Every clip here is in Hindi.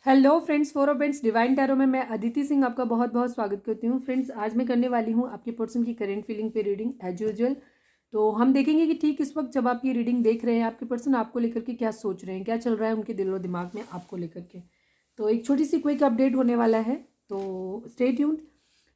Hello friends, four of paints divine tarot में मैं अदिति सिंह आपका बहुत बहुत स्वागत करती हूँ। फ्रेंड्स, आज मैं करने वाली हूँ आपके पर्सन की करेंट फीलिंग पे रीडिंग एज यूजुअल। तो हम देखेंगे कि ठीक इस वक्त जब आप ये रीडिंग देख रहे हैं आपके पर्सन आपको लेकर के क्या सोच रहे हैं, क्या चल रहा है उनके दिलो दिमाग में आपको लेकर के। तो एक छोटी सी क्विक अपडेट होने वाला है, तो स्टे ट्यून्ड।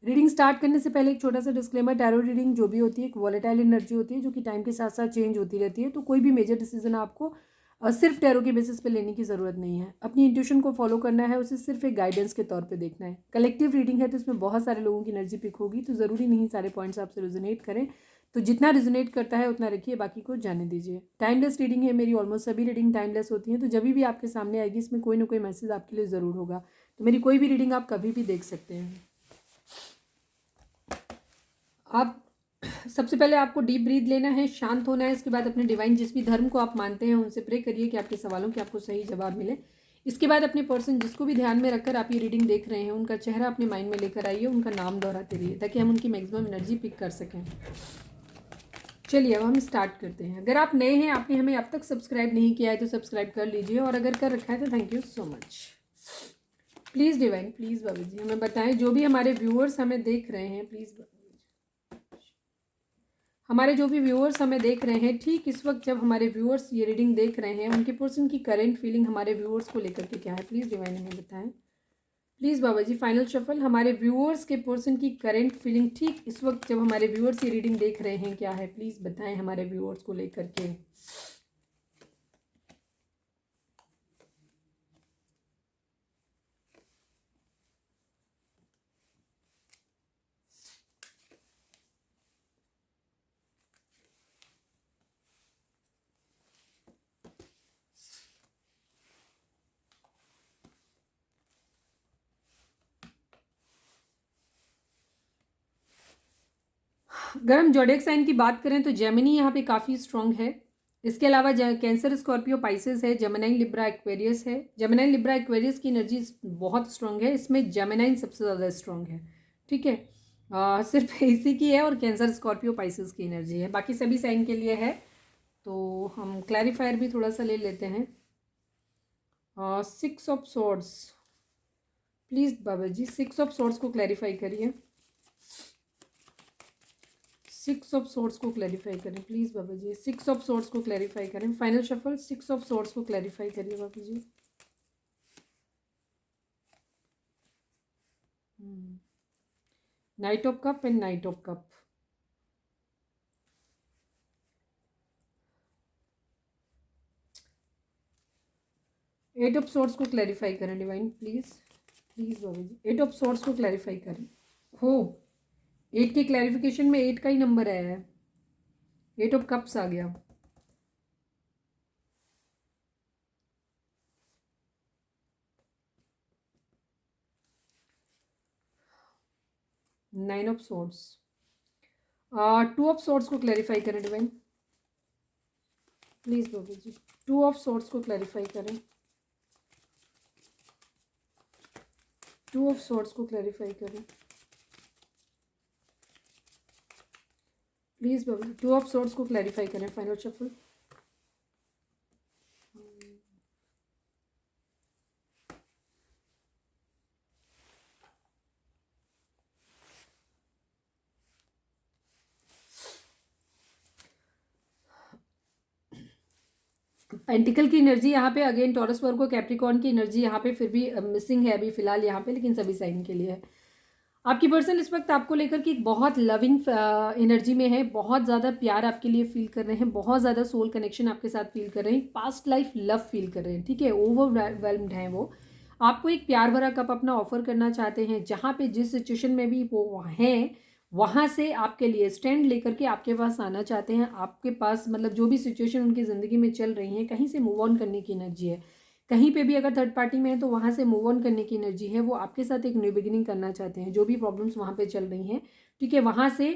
रीडिंग स्टार्ट करने से पहले एक छोटा सा डिस्क्लेमर, टैरो रीडिंग जो भी होती है एक वॉलेटाइल एनर्जी होती है जो कि टाइम के साथ साथ चेंज होती रहती है। तो कोई भी मेजर डिसीजन आपको सिर्फ टैरो के बेसिस पे लेने की ज़रूरत नहीं है। अपनी इंट्यूशन को फॉलो करना है, उसे सिर्फ एक गाइडेंस के तौर पे देखना है। कलेक्टिव रीडिंग है तो इसमें बहुत सारे लोगों की एनर्जी पिक होगी, तो ज़रूरी नहीं सारे पॉइंट्स आपसे रेजोनेट करें। तो जितना रेजोनेट करता है उतना रखिए, बाकी को जाने दीजिए। टाइमलेस रीडिंग है मेरी, ऑलमोस्ट सभी रीडिंग टाइमलेस होती हैं। तो जब भी आपके सामने आएगी इसमें कोई ना कोई मैसेज आपके लिए ज़रूर होगा। तो मेरी कोई भी रीडिंग आप कभी भी देख सकते हैं। आप सबसे पहले आपको डीप ब्रीथ लेना है, शांत होना है। इसके बाद अपने डिवाइन जिस भी धर्म को आप मानते हैं उनसे प्रे करिए कि आपके सवालों के आपको सही जवाब मिले। इसके बाद अपने पर्सन जिसको भी ध्यान में रखकर आप ये रीडिंग देख रहे हैं उनका चेहरा अपने माइंड में लेकर आइए, उनका नाम दोहराते रहिए ताकि हम उनकी मैक्सिमम एनर्जी पिक कर सकें। चलिए अब हम स्टार्ट करते हैं। अगर आप नए हैं, आपने हमें अब तक सब्सक्राइब नहीं किया है तो सब्सक्राइब कर लीजिए, और अगर कर रखा है तो thank you so much. Please divine, please Baba ji हमें बताएं, जो भी हमारे व्यूअर्स हमें देख रहे हैं, प्लीज़ हमारे जो भी व्यूअर्स हमें देख रहे हैं, ठीक इस वक्त जब हमारे व्यूअर्स ये रीडिंग देख रहे हैं उनके पर्सन की करेंट फीलिंग हमारे व्यूअर्स को लेकर के क्या है, प्लीज़ डिवाइन हमें बताएं। Please Baba ji final shuffle, हमारे व्यूअर्स के पर्सन की करेंट फीलिंग ठीक इस वक्त जब हमारे व्यूअर्स ये रीडिंग देख रहे हैं क्या है, प्लीज़ बताएं हमारे व्यूअर्स को लेकर के। अगर हम जोडिएक साइन की बात करें तो जेमिनी यहाँ पे काफ़ी स्ट्रॉन्ग है। इसके अलावा कैंसर, स्कॉर्पियो, पाइसेस है, जेमिनाइन, लिब्रा, एक्वेरियस है। जेमिनाइन, लिब्रा, एक्वेरियस की एनर्जी बहुत स्ट्रॉन्ग है। इसमें जेमिनाइन सबसे ज़्यादा स्ट्रॉन्ग है, ठीक है। सिर्फ इसी की है, और कैंसर, स्कॉर्पियो, पाइसेस की एनर्जी है, बाकी सभी साइन के लिए है। तो हम क्लैरिफायर भी थोड़ा सा ले लेते हैं। 6 of swords, please Baba ji 6 of swords को क्लैरिफाई करिए। 6 ऑफ सॉर्ड्स को क्लैरिफाई करें please Baba ji. 6 of swords को क्लैरिफाई करें। फाइनल शफल 6 ऑफ सॉर्ड्स को क्लैरिफाई करिए Baba ji. Knight of cup and knight of cup. Eight of swords को क्लैरिफाई करें divine, please please Baba ji. Eight of swords को क्लैरिफाई करें। हो 8 के क्लैरिफिकेशन में 8 का ही नंबर आया है, 8 ऑफ कप्स आ गया। Nine of swords. 2 of swords को क्लैरिफाई करें divine, please Baba ji. 2 of swords को क्लैरिफाई करें। 2 ऑफ सॉर्ड्स को क्लैरिफाई करें प्लीज़ बाबा। 2 ऑफ सॉर्ड्स को क्लैरिफाई करें। Final shuffle. पेंटिकल की एनर्जी यहाँ पे अगेन टॉरस, वर्गो, कैप्रिकॉर्न की एनर्जी यहाँ पे फिर भी मिसिंग है अभी फिलहाल यहाँ पे, लेकिन सभी साइन के लिए है। आपकी पर्सन इस वक्त आपको लेकर के एक बहुत लविंग एनर्जी में है, बहुत ज़्यादा प्यार आपके लिए फील कर रहे हैं, बहुत ज़्यादा सोल कनेक्शन आपके साथ फील कर रहे हैं, पास्ट लाइफ लव फील कर रहे हैं, ठीक है। ओवरवेल्म्ड हैं वो। आपको एक प्यार भरा कप अपना ऑफर करना चाहते हैं, जहाँ पे जिस सिचुएशन में भी वो हैं वहाँ से आपके लिए स्टैंड लेकर के आपके पास आना चाहते हैं। आपके पास मतलब जो भी सिचुएशन उनकी ज़िंदगी में चल रही है, कहीं से मूव ऑन करने की एनर्जी है। कहीं पे भी अगर थर्ड पार्टी में है तो वहाँ से मूव ऑन करने की एनर्जी है। वो आपके साथ एक न्यू बिगिनिंग करना चाहते हैं, जो भी प्रॉब्लम्स वहाँ पे चल रही हैं, ठीक है, वहाँ से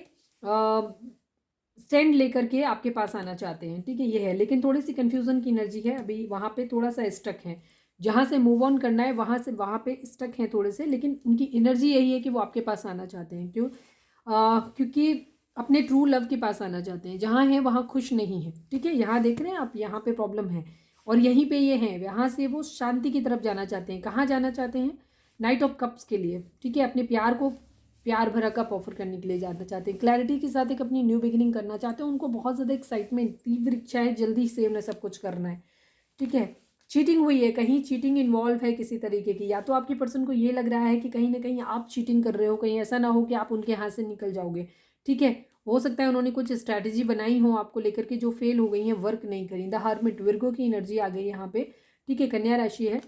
स्टैंड लेकर के आपके पास आना चाहते हैं, ठीक है, ये है। लेकिन थोड़ी सी कन्फ्यूज़न की एनर्जी है अभी, वहाँ पे थोड़ा सा स्टक है। जहाँ से मूव ऑन करना है वहाँ से वहाँ पे स्टक हैं थोड़े से, लेकिन उनकी एनर्जी यही है कि वो आपके पास आना चाहते हैं। क्यों? क्योंकि अपने ट्रू लव के पास आना चाहते हैं। जहाँ हैं वहाँ खुश नहीं है, ठीक है। यहाँ देख रहे हैं आप, यहाँ पे प्रॉब्लम है। और यहीं पे ये हैं, यहाँ से वो शांति की तरफ जाना चाहते हैं। कहाँ जाना चाहते हैं? नाइट ऑफ कप्स के लिए, ठीक है, अपने प्यार को प्यार भरा कप ऑफर करने के लिए जाना चाहते हैं। क्लैरिटी के साथ एक अपनी न्यू बिगिनिंग करना चाहते हैं। उनको बहुत ज़्यादा एक्साइटमेंट, तीव्र इच्छा है, जल्दी से उन्हें सब कुछ करना है, ठीक है। चीटिंग हुई है, कहीं चीटिंग इन्वॉल्व है किसी तरीके की, या तो आपकी पर्सन को ये लग रहा है कि कहीं ना कहीं आप चीटिंग कर रहे हो, कहीं ऐसा ना हो कि आप उनके हाथ से निकल जाओगे, ठीक है। हो सकता है उन्होंने कुछ स्ट्रैटेजी बनाई हो आपको लेकर के जो फेल हो गई हैं, वर्क नहीं करी। द हर्मिट, विर्गो की एनर्जी आ गई यहाँ पे, ठीक है। कन्या राशि है,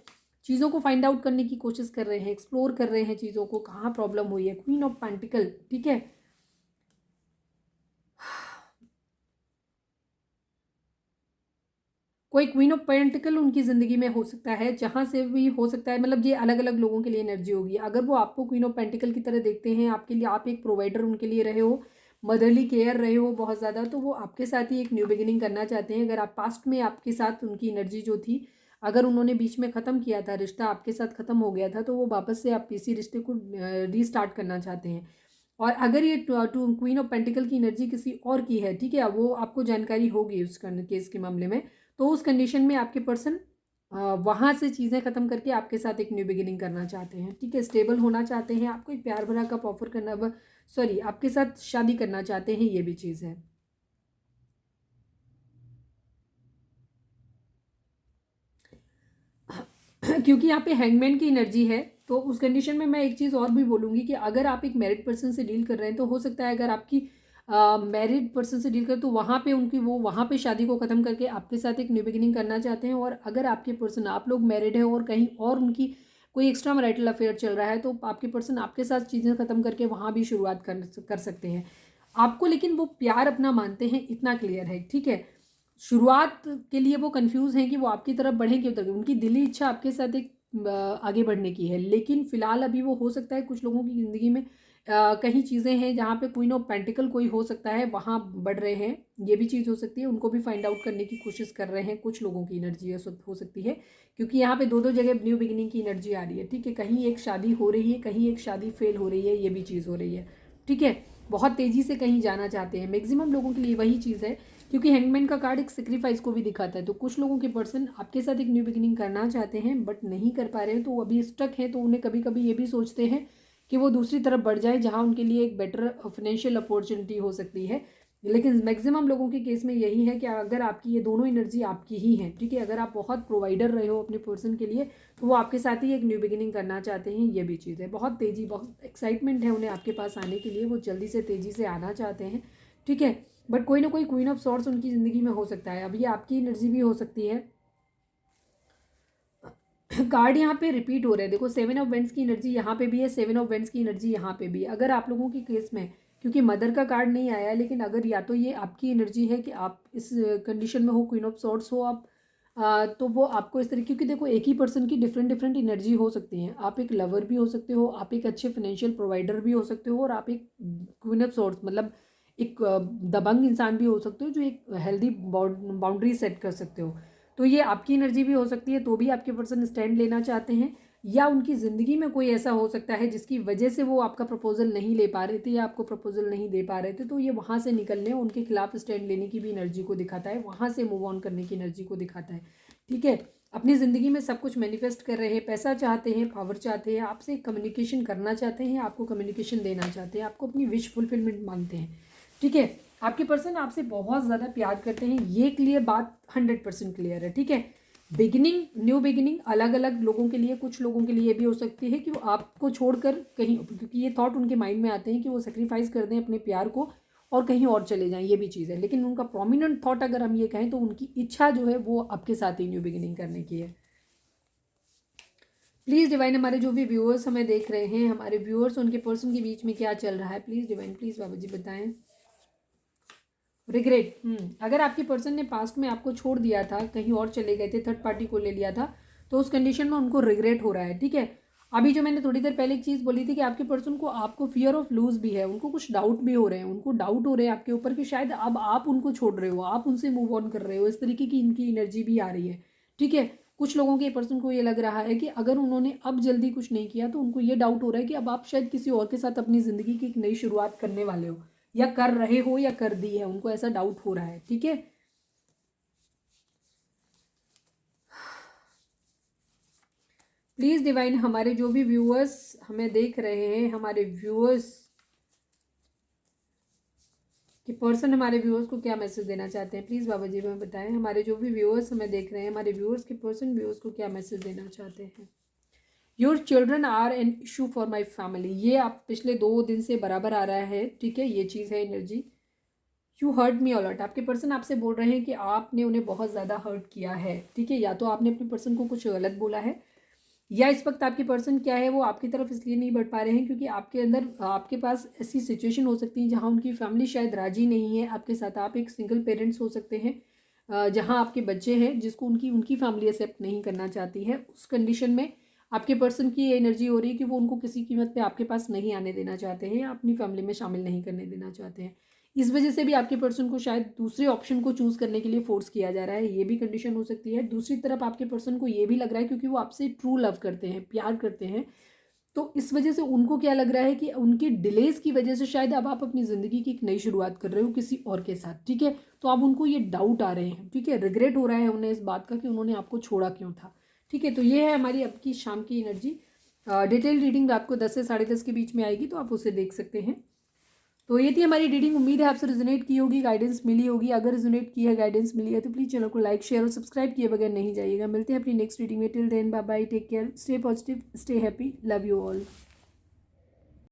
चीज़ों को फाइंड आउट करने की कोशिश कर रहे हैं, एक्सप्लोर कर रहे हैं चीज़ों को, कहाँ प्रॉब्लम हुई है। क्वीन ऑफ पेंटिकल, ठीक है। कोई क्वीन ऑफ पेंटिकल उनकी ज़िंदगी में हो सकता है, जहाँ से भी हो सकता है, मतलब ये अलग अलग लोगों के लिए एनर्जी होगी। अगर वो आपको क्वीन ऑफ पेंटिकल की तरह देखते हैं, आपके लिए आप एक प्रोवाइडर उनके लिए रहे हो, मदरली केयर रहे हो बहुत ज़्यादा, तो वो आपके साथ ही एक न्यू बिगिनिंग करना चाहते हैं। अगर आप पास्ट में आपके साथ उनकी एनर्जी जो थी, अगर उन्होंने बीच में ख़त्म किया था, रिश्ता आपके साथ ख़त्म हो गया था, तो वो वापस से आप इसी रिश्ते को रीस्टार्ट करना चाहते हैं। और अगर ये टू क्वीन ऑफ पेंटिकल की एनर्जी किसी और की है, ठीक है, वो आपको जानकारी होगी उस केस के मामले में, तो उस कंडीशन में आपके पर्सन वहाँ से चीज़ें ख़त्म करके आपके साथ एक न्यू बिगिनिंग करना चाहते हैं, ठीक है। स्टेबल होना चाहते हैं, आपको एक प्यार भरा कप ऑफर करना, सॉरी, आपके साथ शादी करना चाहते हैं, ये भी चीज़ है। क्योंकि यहाँ पे हैंगमैन की एनर्जी है, तो उस कंडीशन में मैं एक चीज़ और भी बोलूँगी कि अगर आप एक मैरिड पर्सन से डील कर रहे हैं, तो हो सकता है अगर आपकी मैरिड पर्सन से डील कर, तो वहाँ पे उनकी वो वहाँ पे शादी को ख़त्म करके आपके साथ एक न्यू बिगिनिंग करना चाहते हैं। और अगर आपके पर्सन, आप लोग मैरिड हैं और कहीं और उनकी कोई एक्स्ट्रा मैरिटल अफेयर चल रहा है, तो आपके पर्सन आपके साथ चीज़ें ख़त्म करके वहाँ भी शुरुआत कर सकते हैं आपको। लेकिन वो प्यार अपना मानते हैं, इतना क्लियर है, ठीक है। शुरुआत के लिए वो कंफ्यूज हैं कि वो आपकी तरफ बढ़ें कि उतर, उनकी दिली इच्छा आपके साथ एक आगे बढ़ने की है। लेकिन फिलहाल अभी वो हो सकता है कुछ लोगों की ज़िंदगी में कहीं चीज़ें हैं जहाँ पे क्वीन ऑफ पेंटिकल कोई हो सकता है, वहाँ बढ़ रहे हैं, ये भी चीज़ हो सकती है। उनको भी फाइंड आउट करने की कोशिश कर रहे हैं, कुछ लोगों की एनर्जी हो सकती है, क्योंकि यहाँ पे दो दो जगह न्यू बिगिनिंग की एनर्जी आ रही है, ठीक है। कहीं एक शादी हो रही है, कहीं एक शादी फेल हो रही है, ये भी चीज़ हो रही है, ठीक है। बहुत तेज़ी से कहीं जाना चाहते हैं, मैक्सिमम लोगों के लिए वही चीज़ है, क्योंकि हैंगमैन का कार्ड एक सेक्रीफाइस को भी दिखाता है। तो कुछ लोगों के पर्सन आपके साथ एक न्यू बिगिनिंग करना चाहते हैं बट नहीं कर पा रहे हैं, तो वो अभी स्टक हैं। तो उन्हें कभी कभी ये भी सोचते हैं कि वो दूसरी तरफ बढ़ जाए, जहाँ उनके लिए एक बेटर फाइनेंशियल अपॉर्चुनिटी हो सकती है। लेकिन मैक्सिमम लोगों के केस में यही है कि अगर आपकी ये दोनों एनर्जी आपकी ही है, ठीक है, अगर आप बहुत प्रोवाइडर रहे हो अपने पर्सन के लिए, तो वो आपके साथ ही एक न्यू बिगिनिंग करना चाहते हैं, ये भी चीज़ है। बहुत तेज़ी, बहुत एक्साइटमेंट है उन्हें आपके पास आने के लिए, वो जल्दी से तेज़ी से आना चाहते हैं, ठीक है। बट कोई ना कोई क्वीन ऑफ सॉर्ट्स उनकी ज़िंदगी में हो सकता है। अब ये आपकी एनर्जी भी हो सकती है। कार्ड यहाँ पे रिपीट हो रहे हैं, देखो 7 ऑफ वेंट्स की एनर्जी यहाँ पे भी है, 7 ऑफ वेंट्स की एनर्जी यहाँ पे भी है। अगर आप लोगों के केस में, क्योंकि मदर का कार्ड नहीं आया है, लेकिन अगर या तो ये आपकी एनर्जी है कि आप इस कंडीशन में हो, क्वीन ऑफ सॉर्ट्स हो आप, तो वो आपको इस तरीके, क्योंकि देखो एक ही पर्सन की डिफरेंट डिफरेंट एनर्जी हो सकती हैं। आप एक लवर भी हो सकते हो, आप एक अच्छे फाइनेंशियल प्रोवाइडर भी हो सकते हो, और आप एक क्वीन ऑफ सॉर्ट्स मतलब एक दबंग इंसान भी हो सकते हो, जो एक हेल्दी बाउंड्री सेट कर सकते हो। तो ये आपकी एनर्जी भी हो सकती है, तो भी आपके पर्सन स्टैंड लेना चाहते हैं। या उनकी ज़िंदगी में कोई ऐसा हो सकता है जिसकी वजह से वो आपका प्रपोजल नहीं ले पा रहे थे या आपको प्रपोजल नहीं दे पा रहे थे, तो ये वहाँ से निकलने, उनके खिलाफ स्टैंड लेने की भी एनर्जी को दिखाता है, वहाँ से मूव ऑन करने की एनर्जी को दिखाता है, ठीक है। अपनी ज़िंदगी में सब कुछ मैनिफेस्ट कर रहे हैं, पैसा चाहते हैं, पावर चाहते हैं, आपसे कम्युनिकेशन करना चाहते हैं, आपको कम्युनिकेशन देना चाहते हैं, आपको अपनी विश फुलफिलमेंट मानते हैं, ठीक है। आपके पर्सन आपसे बहुत ज़्यादा प्यार करते हैं, ये क्लियर बात 100% क्लियर है, ठीक है। बिगिनिंग, न्यू बिगिनिंग अलग अलग लोगों के लिए, कुछ लोगों के लिए भी हो सकती है कि वो आपको छोड़कर कहीं, क्योंकि ये थॉट उनके माइंड में आते हैं कि वो सेक्रीफाइस कर दें अपने प्यार को और कहीं और चले जाएं, ये भी चीज़ है। लेकिन उनका प्रोमिनेंट थॉट अगर हम ये कहें, तो उनकी इच्छा जो है वो आपके साथ ही न्यू बिगिनिंग करने की है। प्लीज़ डिवाइन, हमारे जो भी व्यूअर्स हमें देख रहे हैं, हमारे व्यूअर्स उनके पर्सन के बीच में क्या चल रहा है, प्लीज़ डिवाइन, प्लीज़ बाबा जी बताएं। रिग्रेट, अगर आपके पर्सन ने पास्ट में आपको छोड़ दिया था, कहीं और चले गए थे, थर्ड पार्टी को ले लिया था, तो उस कंडीशन में उनको रिग्रेट हो रहा है, ठीक है। अभी जो मैंने थोड़ी देर पहले एक चीज़ बोली थी कि आपके पर्सन को आपको फियर ऑफ लूज भी है, उनको कुछ डाउट भी हो रहे हैं, उनको डाउट हो रहे हैं आपके ऊपर कि शायद अब आप उनको छोड़ रहे हो, आप उनसे मूव ऑन कर रहे हो, इस तरीके की इनकी एनर्जी भी आ रही है, ठीक है। कुछ लोगों के पर्सन को ये लग रहा है कि अगर उन्होंने अब जल्दी कुछ नहीं किया, तो उनको ये डाउट हो रहा है कि अब आप शायद किसी और के साथ अपनी ज़िंदगी की एक नई शुरुआत करने वाले हो, या कर रहे हो, या कर दी है, उनको ऐसा डाउट हो रहा है, ठीक है। प्लीज़ डिवाइन, हमारे जो भी व्यूअर्स हमें देख रहे हैं, हमारे व्यूअर्स कि पर्सन हमारे व्यूअर्स को क्या मैसेज देना चाहते हैं, प्लीज़ बाबा जी हमें बताएं। हमारे जो भी व्यूअर्स हमें देख रहे हैं, हमारे व्यूअर्स के पर्सन व्यूअर्स को क्या मैसेज देना चाहते हैं। Your children are an issue for my family, ये आप पिछले 2 दिन से बराबर आ रहा है, ठीक है, ये चीज़ है energy. You hurt me a lot, आपके पर्सन आपसे बोल रहे हैं कि आपने उन्हें बहुत ज़्यादा हर्ट किया है, ठीक है, या तो आपने अपने पर्सन को कुछ गलत बोला है, या इस वक्त आपके पर्सन क्या है वो आपकी तरफ इसलिए नहीं बढ़ पा रहे हैं क्योंकि आपके अंदर आपके पास ऐसी सिचुएशन हो सकती है जहां उनकी फैमिली शायद राजी नहीं है आपके साथ। आप एक सिंगल पेरेंट्स हो सकते हैं जहां आपके बच्चे हैं जिसको उनकी उनकी फैमिली एक्सेप्ट नहीं करना चाहती है। उस कंडीशन में आपके पर्सन की ये एनर्जी हो रही है कि वो उनको किसी कीमत पे आपके पास नहीं आने देना चाहते हैं या अपनी फैमिली में शामिल नहीं करने देना चाहते हैं। इस वजह से भी आपके पर्सन को शायद दूसरे ऑप्शन को चूज़ करने के लिए फोर्स किया जा रहा है, ये भी कंडीशन हो सकती है। दूसरी तरफ आपके पर्सन को ये भी लग रहा है क्योंकि वो आपसे ट्रू लव करते हैं, प्यार करते हैं, तो इस वजह से उनको क्या लग रहा है कि उनकी डिलेज की वजह से शायद अब आप अपनी ज़िंदगी की एक नई शुरुआत कर रहे हो किसी और के साथ, ठीक है। तो अब उनको ये डाउट आ रहे हैं, ठीक है, रिग्रेट हो रहा है उन्हें इस बात का कि उन्होंने आपको छोड़ा क्यों था, ठीक है। तो ये है हमारी अब की शाम की एनर्जी। डिटेल रीडिंग रात को 10 से 10:30 के बीच में आएगी, तो आप उसे देख सकते हैं। तो ये थी हमारी रीडिंग, उम्मीद है आपसे रिजोनेट की होगी, गाइडेंस मिली होगी। अगर रिजोनेट की है, गाइडेंस मिली है, तो प्लीज़ चैनल को लाइक शेयर और सब्सक्राइब किए बगैर नहीं जाइएगा। मिलते हैं अपनी नेक्स्ट रीडिंग में। Till then bye bye, take care, stay positive, stay happy, love you all.